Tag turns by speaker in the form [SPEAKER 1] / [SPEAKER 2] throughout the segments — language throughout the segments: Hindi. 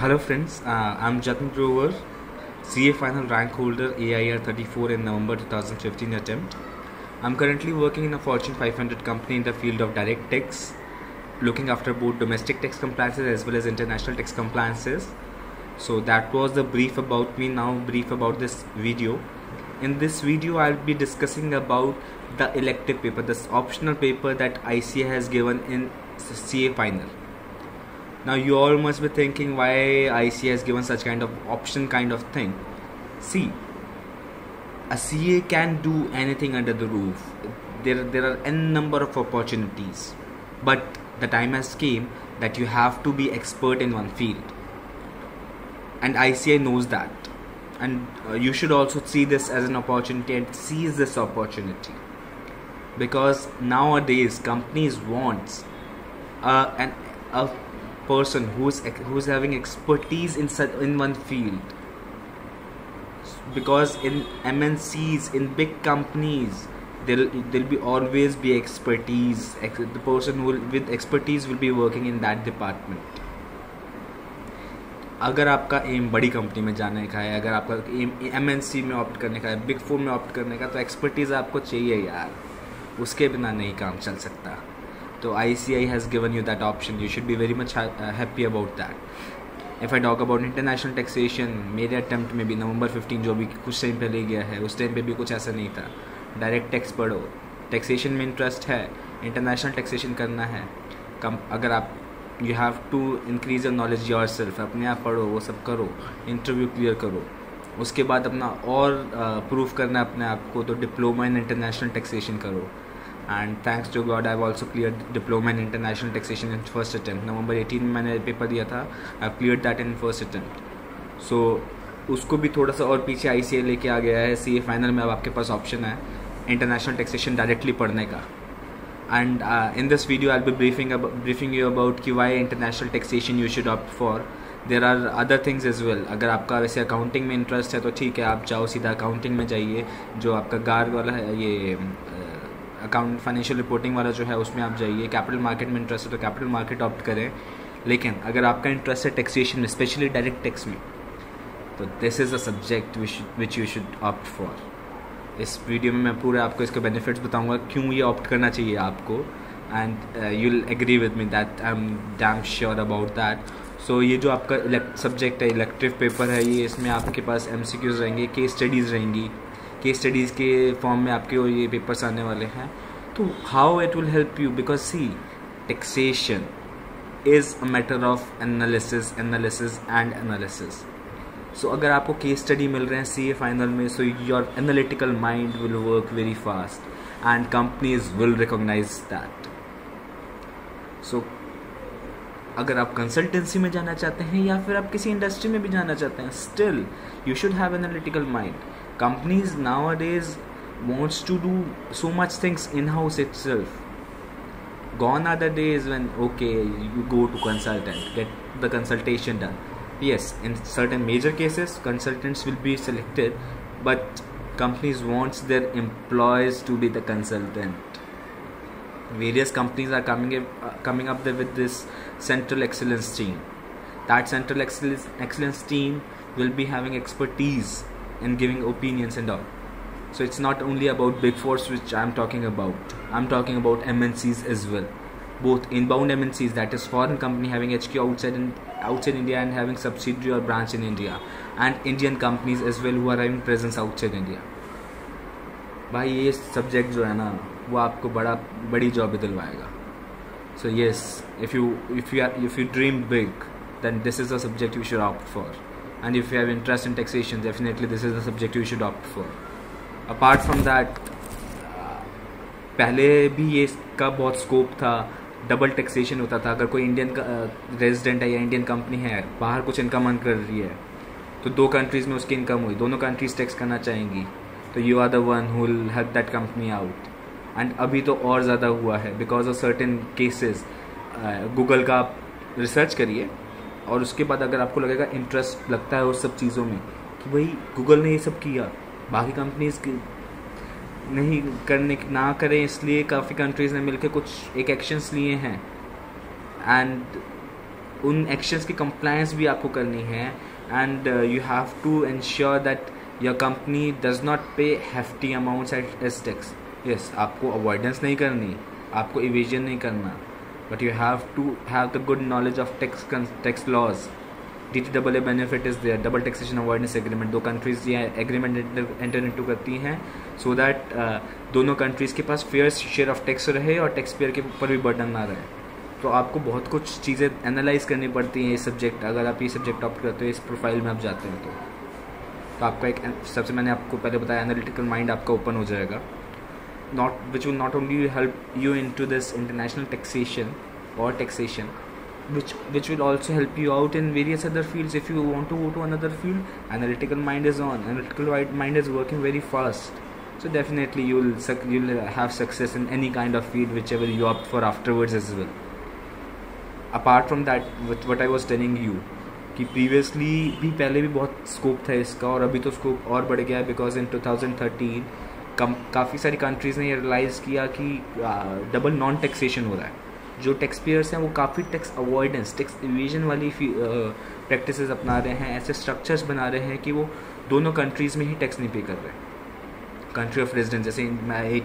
[SPEAKER 1] Hello friends, I'm Jatin Grover, CA final rank holder AIR 34 in November 2015 attempt. I'm currently working in a Fortune 500 company in the field of direct tax, looking after both domestic tax compliances as well as international tax compliances. So that was the brief about me. Now brief about this video. In this video I'll be discussing about the elective paper, this optional paper that ICA has given in CA final. Now you all must be thinking why ICA has given such kind of option kind of thing. See, a CA can do anything under the roof. There are n number of opportunities, but the time has came that you have to be expert in one field, and ICA knows that, and you should also see this as an opportunity and seize this opportunity, because nowadays companies wants a person who's having expertise in one field, because in MNCs, in big companies, there'll be always be expertise. The person with expertise will be working in that department. अगर आपका एम बड़ी कंपनी में जाने का है, अगर आपका एम MNC में ऑप्ट करने का है, बिग 4 में ऑप्ट करने का, तो एक्सपर्टीज आपको चाहिए यार, उसके बिना नहीं काम चल सकता. So ICA has given you that option. You should be very much happy about that. If I talk about international taxation, मेरे अटेम्प्ट में भी नवंबर 15 जो भी कुछ टाइम पहले गया है, उस टाइम पे भी कुछ ऐसा नहीं था. डायरेक्ट टैक्स पढ़ो, टैक्सेशन में इंटरेस्ट है, इंटरनेशनल टैक्सेशन करना है, अगर आप you have to increase your knowledge yourself, अपने आप पढ़ो, वो सब करो, इंटरव्यू क्लियर करो, उसके बाद अपना और प्रूव करना अपने आप को, तो डिप्लोमा इन इंटरनेशनल टैक्सेशन करो. And thanks to God I've also cleared diploma in international taxation in first attempt. November 18 में मैंने पेपर दिया था. I've cleared that in first attempt. So उसको भी थोड़ा सा और पीछे ICA लेके आ गया है. CA फाइनल में अब आपके पास ऑप्शन है इंटरनेशनल टैक्सेशन डायरेक्टली पढ़ने का. And in this video I'll be briefing you about कि why international taxation you should opt for. There are other things as well. अगर आपका वैसे अकाउंटिंग में इंटरेस्ट है तो ठीक है, आप जाओ सीधा अकाउंटिंग में जाइए. जो आपका गार वाला है, ये अकाउंट फाइनेंशियल रिपोर्टिंग वाला जो है, उसमें आप जाइए. कैपिटल मार्केट में इंटरेस्ट है तो कैपिटल मार्केट ऑप्ट करें. लेकिन अगर आपका इंटरेस्ट है टैक्सेशन में, स्पेशली डायरेक्ट टैक्स में, तो this is a subject which you should opt for. इस वीडियो में मैं पूरे आपको इसके बेनिफिट्स बताऊंगा, क्यों ये ऑप्ट करना चाहिए आपको, and you will agree with me that I am damn sure about that. So ये जो आपका सब्जेक्ट है, इलेक्टिव पेपर है, ये इसमें आपके पास MCQs रहेंगे, केस स्टडीज़ रहेंगी. केस स्टडीज़ के फॉर्म में आपके ये पेपर्स आने वाले हैं. तो how it will help you, because see, taxation is a matter of analysis and analysis. So अगर आपको केस स्टडी मिल रहे हैं CA फाइनल में, so your analytical mind will work very fast and companies will recognise that. So अगर आप कंसल्टेंसी में जाना चाहते हैं या फिर आप किसी इंडस्ट्री में भी जाना चाहते हैं, still you should have analytical mind. Companies nowadays wants to do so much things in-house itself. Gone are the days when you go to consultant, get the consultation done. Yes, in certain major cases consultants will be selected, but companies wants their employees to be the consultant. Various companies are coming up there with this central excellence team. That central excellence team will be having expertise in giving opinions and all. So it's not only about big fours which I'm talking about. I'm talking about MNCs as well. Both inbound MNCs, that is foreign company having HQ outside India and having subsidiary or branch in India, and Indian companies as well who are having presence outside India. भाई ये सब्जेक्ट जो है ना, वो आपको बड़ी job दिलवाएगा. So yes, if you dream big, then this is a subject you should opt for. And if you have interest in taxation, definitely this is the subject you should opt for. Apart from that, पहले भी ये इसका बहुत स्कोप था. डबल टैक्सेशन होता था. अगर कोई इंडियन रेजिडेंट है या इंडियन कंपनी है, बाहर कुछ इनकम अर्न कर रही है, तो 2 कंट्रीज़ में उसकी इनकम हुई, दोनों कंट्रीज टैक्स करना चाहेंगी, तो you are the one who will help that company out. And अभी तो और ज़्यादा हुआ है because of certain cases. Google का आप रिसर्च करिए, और उसके बाद अगर आपको लगेगा, इंटरेस्ट लगता है उस सब चीज़ों में कि भाई गूगल ने ये सब किया, बाकी कंपनीज नहीं ना करें, इसलिए काफ़ी कंट्रीज़ ने मिलकर कुछ एक एक्शंस लिए हैं. एंड उन एक्शंस की कंप्लायंस भी आपको करनी है, and you have to ensure that your company does not pay hefty amounts as tax. Yes, आपको अवॉइडेंस नहीं करनी, आपको इवेजन नहीं करना, but you have to have the good knowledge of tax laws. DTAA benefit is there, double taxation avoidance agreement. 2 countries ये एग्रीमेंट एंटर इनटू करती हैं सो दैट दोनों कंट्रीज़ के पास फेयर शेयर ऑफ टैक्स रहे और टैक्स पेयर के ऊपर भी बर्डन ना रहे. तो आपको बहुत कुछ चीज़ें एनालाइज करनी पड़ती हैं ये सब्जेक्ट, अगर आप ये सब्जेक्ट ऑप्ट करते हो, इस प्रोफाइल में आप जाते हैं तो आपका एक सबसे मैंने आपको पहले बताया एनालिटिकल माइंड आपका ओपन हो जाएगा, which will not only help you into this international taxation or taxation, which will also help you out in various other fields. If you want to go to another field, analytical mind is on, analytical mind is working very fast, so definitely you'll have success in any kind of field whichever you opt for afterwards as well. Apart from that, what I was telling you कि प्रीवियसली भी पहले भी बहुत स्कोप था इसका, और अभी तो स्कोप और बढ़ गया है बिकॉज इन 2013 काफ़ी सारी कंट्रीज़ ने रियलाइज़ किया कि डबल नॉन टैक्सेशन हो रहा है. जो टैक्स पेयर्स हैं वो काफ़ी टैक्स अवॉइडेंस, टैक्स इवेजन वाली प्रैक्टिसेस अपना रहे हैं, ऐसे स्ट्रक्चर्स बना रहे हैं कि वो दोनों कंट्रीज़ में ही टैक्स नहीं पे कर रहे. कंट्री ऑफ रेजिडेंस, जैसे मैं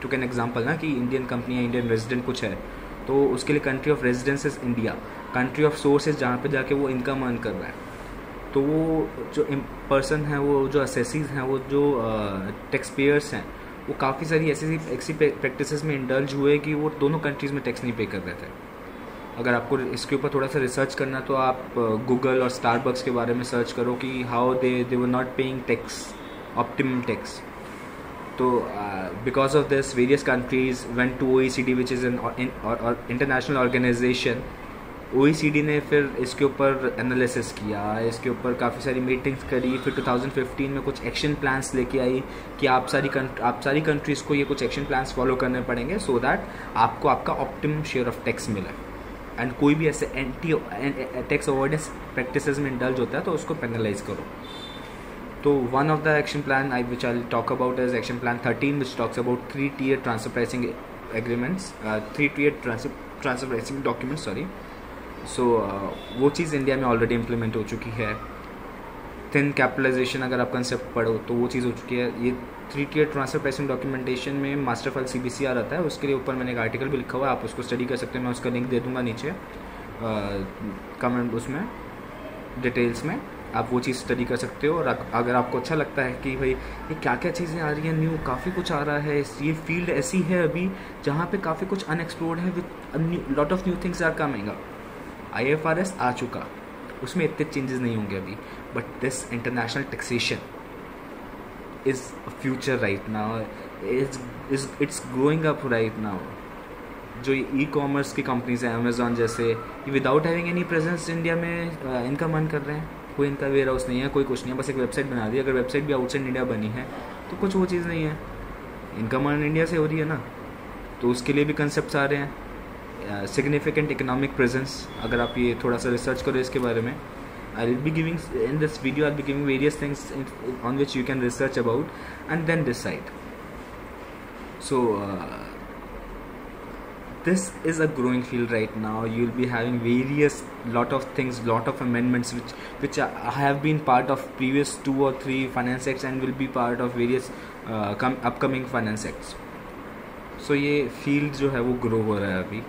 [SPEAKER 1] टुक एन एग्जांपल ना कि इंडियन कंपनी या इंडियन रेजिडेंट कुछ है तो उसके लिए country of residence is India, country of source is जहाँ पे जाके वो इनकम अर्न कर रहा है. तो वो जो पर्सन है, वो जो असेसीज हैं, वो जो टैक्स पेयर्स हैं, वो काफ़ी सारी ऐसी प्रैक्टिसेस में इंडल्ज हुए कि वो दोनों कंट्रीज़ में टैक्स नहीं पे कर रहे थे. अगर आपको इसके ऊपर थोड़ा सा रिसर्च करना तो आप गूगल और स्टारबक्स के बारे में सर्च करो कि how they were not paying tax, optimum tax. तो because of this various countries went to OECD, which is an international organisation. OECD ने फिर इसके ऊपर एनालिसिस किया, इसके ऊपर काफ़ी सारी मीटिंग्स करी, फिर 2015 में कुछ एक्शन प्लान्स लेके आई कि आप सारी कंट्रीज़ को ये कुछ एक्शन प्लान्स फॉलो करने पड़ेंगे सो दैट आपको आपका ऑप्टिमम शेयर ऑफ टैक्स मिले. एंड कोई भी ऐसे एंटी टैक्स अवॉइडेंस प्रैक्टिसेस में इंडल्ज होता है तो उसको पेनलाइज करो. तो one of the action plan which I'll talk about is Action Plan 13, which talks about 3-tier transfer pricing agreements, 3-tier transfer pricing documents, sorry. सो वो चीज़ इंडिया में ऑलरेडी इम्प्लीमेंट हो चुकी है. थिन कैपिटलाइजेशन अगर आप कंसेप्ट पढ़ो तो वो चीज़ हो चुकी है. ये 3-tier ट्रांसफर प्राइसिंग डॉक्यूमेंटेशन में मास्टर फाइल CBCR आता है, उसके लिए ऊपर मैंने एक आर्टिकल भी लिखा हुआ है, आप उसको स्टडी कर सकते हैं. मैं उसका लिंक दे दूँगा नीचे कमेंट उसमें डिटेल्स में, आप वो चीज़ स्टडी कर सकते हो. और अगर आपको अच्छा लगता है कि भाई ये क्या क्या चीज़ें आ रही हैं न्यू, काफ़ी कुछ आ रहा है, ये फील्ड ऐसी है अभी जहाँ पे काफ़ी कुछ अनएक्सप्लोर्ड है, with lot of new things are coming up. IFRS आ चुका, उसमें इतने चेंजेस नहीं होंगे अभी, but this international taxation is a future right now, it's growing up right now. जो ई-कॉमर्स की कंपनीज हैं अमेजॉन जैसे, ये without having any presence India में इनकम अर्न कर रहे हैं. कोई इनका वेयर हाउस नहीं है, कोई कुछ नहीं है, बस एक वेबसाइट बना दी. अगर वेबसाइट भी आउटसाइड इंडिया बनी है तो कुछ वो चीज़ नहीं है, इनकम अर्न इंडिया से हो रही है ना. तो उसके लिए भी कंसेप्ट आ रहे हैं. सिग्निफिकेंट इकोनॉमिक प्रेजेंस, अगर आप ये थोड़ा सा रिसर्च करो इसके बारे में, I will be giving in this video, I will be giving various things on which you can research about and then decide. So this is a growing field right now. You'll be having lot of things, lot of amendments which have been part of previous 2 or 3 finance acts and will be part of various upcoming finance acts. So ये field जो है वो grow हो रहा है अभी.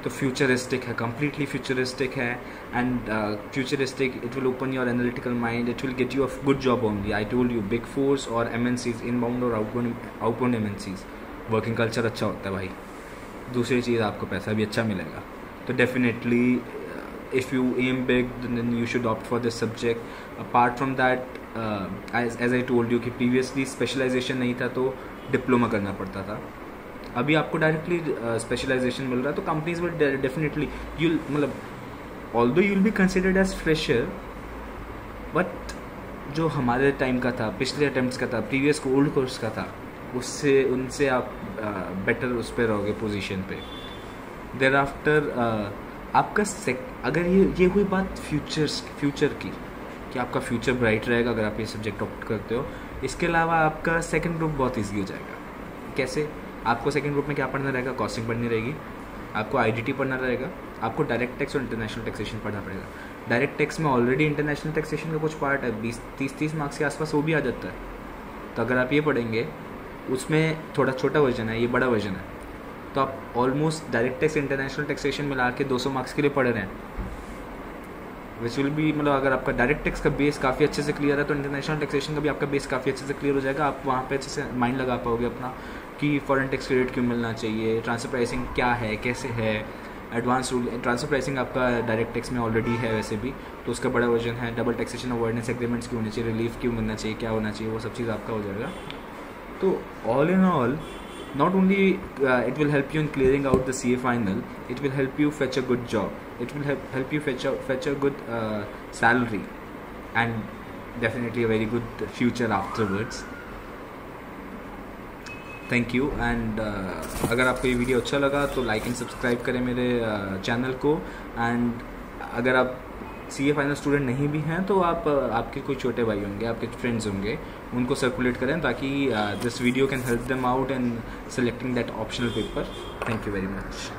[SPEAKER 1] तो फ्यूचरिस्टिक है, कम्प्लीटली फ्यूचरिस्टिक है. And futuristic, it will open your analytical mind, it will get you a good job only. I told you, big force और MNCs, इनबाउंड और आउटबाउंड MNCs, वर्किंग कल्चर अच्छा होता है भाई. दूसरी चीज़, आपको पैसा भी अच्छा मिलेगा. तो definitely if you aim big then you should opt for this subject. Apart from that, as I told you कि प्रीवियसली स्पेशलाइजेशन नहीं था तो डिप्लोमा करना पड़ता था. अभी आपको डायरेक्टली स्पेशलाइजेशन मिल रहा है. तो कंपनीज विल डेफिनेटली, यूल मतलब although you'll be considered as fresher, but जो हमारे टाइम का था, पिछले अटेम्प्ट्स का था, प्रीवियस ओल्ड कोर्स का था, उनसे आप बेटर उस पर रहोगे पोजीशन पे. देर आफ्टर आपका अगर ये हुई बात फ्यूचर की कि आपका फ्यूचर ब्राइट रहेगा अगर आप ये सब्जेक्ट ऑप्ट करते हो. इसके अलावा आपका सेकंड ग्रुप बहुत ईजी हो जाएगा. कैसे? आपको सेकंड ग्रुप में क्या पढ़ना रहेगा? कॉस्टिंग पढ़नी रहेगी, आपको IDT पढ़ना रहेगा, आपको डायरेक्ट टैक्स और इंटरनेशनल टैक्सेशन पढ़ना पड़ेगा। डायरेक्ट टैक्स में ऑलरेडी इंटरनेशनल टैक्सेशन का कुछ पार्ट है, 20-30 मार्क्स के आसपास वो भी आ जाता है। तो अगर आप ये पढ़ेंगे, उसमें थोड़ा छोटा वर्जन है, ये बड़ा वर्जन है, तो आप almost direct tax international taxation मिला के 200 मार्क्स के लिए पढ़ रहे हैं, विच विल बी, मतलब अगर आपका डायरेक्ट टैक्स का बेस काफ़ी अच्छे से क्लियर है तो इंटरनेशनल टैक्सेशन का भी आपका बेस काफ़ी अच्छे से क्लियर हो जाएगा। आप वहाँ पे अच्छे से माइंड लगा पाओगे अपना कि फॉरेन टैक्स क्रेडिट क्यों मिलना चाहिए, ट्रांसफर प्राइसिंग क्या है, कैसे है, एडवांस रूल। ट्रांसफर प्राइसिंग आपका डायरेक्ट टैक्स में ऑलरेडी है वैसे भी, तो उसका बड़ा वर्जन है। डबल टैक्सेशन अवॉइडेंस एग्रीमेंट्स क्यों होने चाहिए, रिलीफ क्यों मिलना चाहिए, क्या होना चाहिए, वो सब चीज़ आपका हो जाएगा। तो all in all, not only it will help you in clearing out the CA final, it will help you fetch a good job, it will help you fetch a good salary and definitely a very good future afterwards. Thank you. And अगर आपको ये वीडियो अच्छा लगा तो लाइक एंड सब्सक्राइब करें मेरे चैनल को। एंड अगर आप CA फाइनल स्टूडेंट नहीं भी हैं तो आप आपके कोई छोटे भाई होंगे, आपके फ्रेंड्स होंगे, उनको सर्कुलेट करें ताकि this video can help them out in selecting that optional paper. Thank you very much.